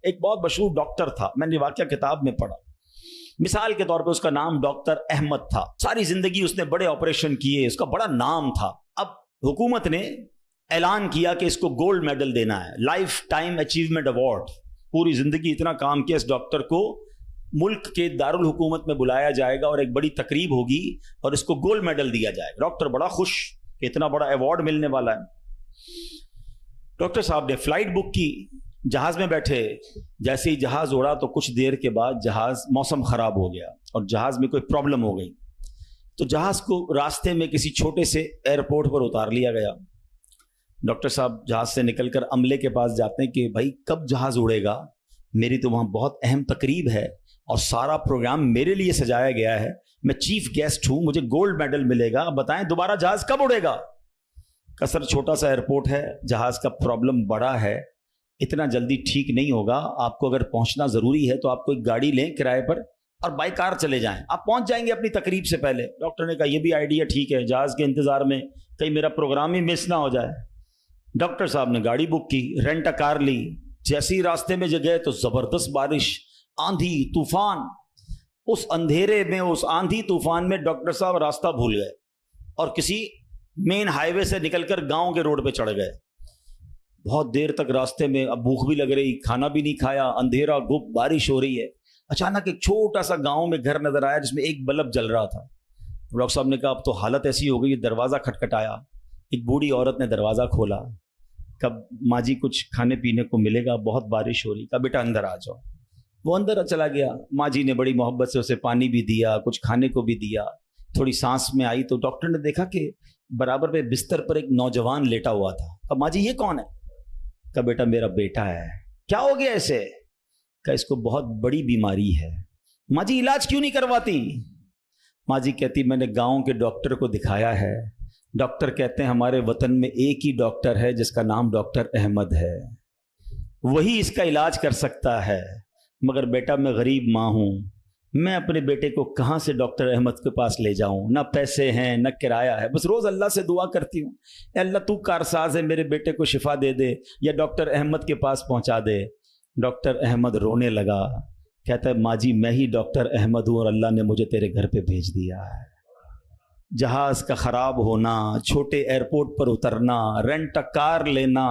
ایک بہت مشہور ڈاکٹر تھا، میں نے واقعہ کتاب میں پڑھا. مثال کے طور پہ اس کا نام ڈاکٹر احمد تھا. ساری زندگی اس نے بڑے آپریشن کیے، اس کا بڑا نام تھا. اب حکومت نے اعلان کیا کہ اس کو گولڈ میڈل دینا ہے، لائف ٹائم اچیومنٹ ایوارڈ. پوری زندگی اتنا کام کیا، اس ڈاکٹر کو ملک کے دارالحکومت میں بلایا جائے گا اور ایک بڑی تقریب ہوگی اور اس کو گولڈ میڈل دیا جائے گا. ڈاکٹر بڑا خوش کہ اتنا بڑا ایوارڈ ملنے والا ہے. ڈاکٹر صاحب نے فلائٹ بک کی، جہاز میں بیٹھے. جیسے ہی جہاز اڑا تو کچھ دیر کے بعد موسم خراب ہو گیا اور جہاز میں کوئی پرابلم ہو گئی. تو جہاز کو راستے میں کسی چھوٹے سے ایئرپورٹ پر اتار لیا گیا. ڈاکٹر صاحب جہاز سے نکل کر عملے کے پاس جاتے ہیں کہ بھائی کب جہاز اڑے گا، میری تو وہاں بہت اہم تقریب ہے اور سارا پروگرام میرے لیے سجایا گیا ہے، میں چیف گیسٹ ہوں، مجھے گولڈ میڈل ملے گا، بتائیں دوبارہ جہاز کب اڑے گا. کثر چھوٹا سا ایئرپورٹ ہے، جہاز کا پرابلم بڑا ہے، اتنا جلدی ٹھیک نہیں ہوگا. آپ کو اگر پہنچنا ضروری ہے تو آپ کو ایک گاڑی لیں کرائے پر اور بائی کار چلے جائیں، آپ پہنچ جائیں گے اپنی تقریب سے پہلے. ڈاکٹر نے کہا یہ بھی آئیڈیا ٹھیک ہے، جہاز کے انتظار میں کہیں میرا پروگرام ہی مس نہ ہو جائے. ڈاکٹر صاحب نے گاڑی بک کی، رینٹ کار لی. جیسے ہی راستے میں گئے تو زبردست بارش، آندھی طوفان. اس اندھیرے میں، اس آندھی طوفان میں ڈاکٹر صاحب راستہ بھول گئے اور کسی مین ہائی وے سے نکل کر گاؤں کے روڈ پہ چڑھ گئے. بہت دیر تک راستے میں، اب بھوک بھی لگ رہی، کھانا بھی نہیں کھایا، اندھیرا گپ، بارش ہو رہی ہے. اچانک ایک چھوٹا سا گاؤں میں گھر نظر آیا جس میں ایک بلب جل رہا تھا. ڈاکٹر صاحب نے کہا اب تو حالت ایسی ہو گئی، دروازہ کھٹکھٹایا. ایک بوڑھی عورت نے دروازہ کھولا. کب ماں جی کچھ کھانے پینے کو ملے گا، بہت بارش ہو رہی. کہا بیٹا اندر آ جاؤ. وہ اندر چلا گیا. ماں جی نے بڑی محبت سے اسے پانی بھی دیا، کچھ کھانے کو بھی دیا. تھوڑی سانس میں آئی تو ڈاکٹر نے دیکھا کہ برابر پہ بستر پر ایک نوجوان لیٹا ہوا تھا. کہا ماں جی یہ کون ہے؟ کہا بیٹا میرا بیٹا ہے. کیا ہو گیا اسے؟ کہا اس کو بہت بڑی بیماری ہے. ماں جی علاج کیوں نہیں کرواتی؟ ماں جی کہتی میں نے گاؤں کے ڈاکٹر کو دکھایا ہے، ڈاکٹر کہتے ہیں ہمارے وطن میں ایک ہی ڈاکٹر ہے جس کا نام ڈاکٹر احمد ہے، وہی اس کا علاج کر سکتا ہے. مگر بیٹا میں غریب ماں ہوں، میں اپنے بیٹے کو کہاں سے ڈاکٹر احمد کے پاس لے جاؤں؟ نہ پیسے ہیں نہ کرایہ ہے. بس روز اللہ سے دعا کرتی ہوں اے اللہ تو کارساز ہے، میرے بیٹے کو شفا دے دے یا ڈاکٹر احمد کے پاس پہنچا دے. ڈاکٹر احمد رونے لگا. کہتا ہے ماں جی میں ہی ڈاکٹر احمد ہوں اور اللہ نے مجھے تیرے گھر پہ بھیج دیا ہے. جہاز کا خراب ہونا، چھوٹے ایئرپورٹ پر اترنا، رینٹ کار لینا،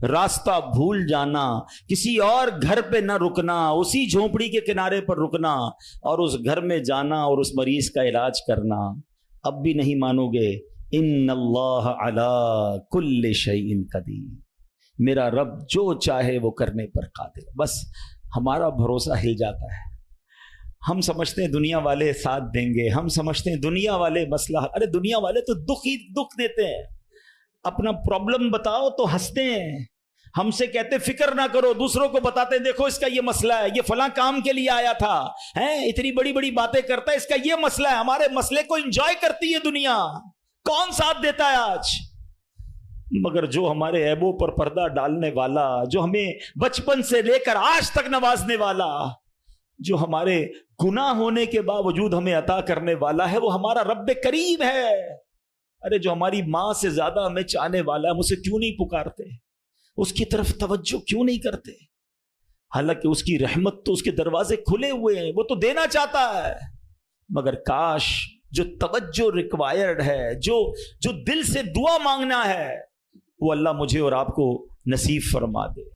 راستہ بھول جانا، کسی اور گھر پہ نہ رکنا، اسی جھونپڑی کے کنارے پر رکنا اور اس گھر میں جانا اور اس مریض کا علاج کرنا. اب بھی نہیں مانو گے؟ ان اللہ علی کل شیء قدیر، میرا رب جو چاہے وہ کرنے پر قادر. بس ہمارا بھروسہ ہل جاتا ہے. ہم سمجھتے ہیں دنیا والے ساتھ دیں گے، ہم سمجھتے ہیں دنیا والے مسئلہ، ارے دنیا والے تو دکھ ہی دکھ دیتے ہیں. اپنا پرابلم بتاؤ تو ہنستے ہیں. ہم سے کہتے فکر نہ کرو، دوسروں کو بتاتے ہیں دیکھو اس کا یہ مسئلہ ہے، یہ فلاں کام کے لیے آیا تھا، اتنی بڑی بڑی باتیں کرتا ہے، اس کا یہ مسئلہ ہے. ہمارے مسئلے کو انجوائے کرتی ہے دنیا، کون ساتھ دیتا ہے آج؟ مگر جو ہمارے عیبوں پر پردہ ڈالنے والا، جو ہمیں بچپن سے لے کر آج تک نوازنے والا، جو ہمارے گناہ ہونے کے باوجود ہمیں عطا کرنے والا ہے، وہ ہمارا رب کریم ہے. ارے جو ہماری ماں سے زیادہ ہمیں چاہنے والا ہے، ہم اسے کیوں نہیں پکارتے؟ اس کی طرف توجہ کیوں نہیں کرتے؟ حالانکہ اس کی رحمت تو اس کے دروازے کھلے ہوئے ہیں، وہ تو دینا چاہتا ہے. مگر کاش جو توجہ ریکوائرڈ ہے، جو دل سے دعا مانگنا ہے، وہ اللہ مجھے اور آپ کو نصیب فرما دے.